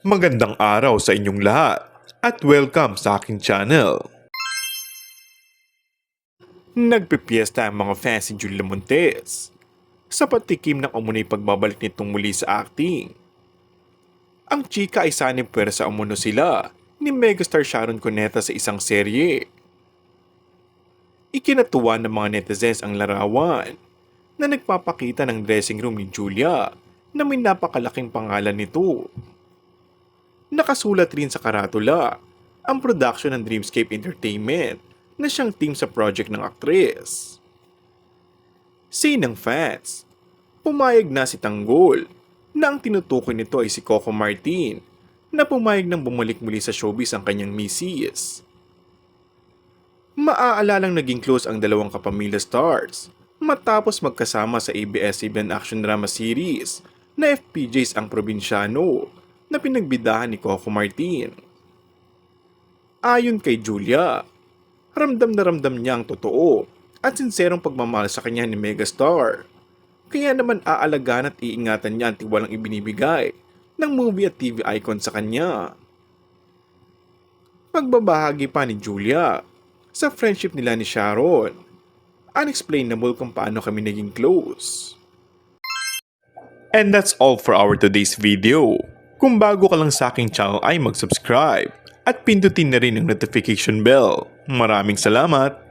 Magandang araw sa inyong lahat at welcome sa aking channel. Nagpipiesta ang mga fans ni Julia Montes sa patikim ng umunay pagbabalik nitong muli sa acting. Ang chika ay sanib pwersa umuno sila ni megastar Sharon Cuneta sa isang serye. Ikinatuwa ng mga netizens ang larawan na nagpapakita ng dressing room ni Julia na may napakalaking pangalan nito. Nakasulat rin sa karatula ang production ng Dreamscape Entertainment na siyang team sa project ng aktres. Say ng fans, pumayag na si Tanggol na ang tinutukoy nito ay si Coco Martin na pumayag nang bumalik muli sa showbiz ang kanyang misis. Maaalalang naging close ang dalawang kapamilya stars matapos magkasama sa ABS-CBN action drama series na FPJs ang Probinsyano na pinagbidahan ni Coco Martin. Ayon kay Julia, ramdam na ramdam niya ang totoo at sinserong pagmamahal sa kanya ni megastar. Kaya naman aalagaan at iingatan niya ang tiwalang ibinibigay ng movie at TV icon sa kanya. Pagbabahagi pa ni Julia sa friendship nila ni Sharon, unexplainable kung paano kami naging close. And that's all for our today's video. Kung bago ka lang sa aking channel ay mag-subscribe at pindutin na rin ang notification bell. Maraming salamat!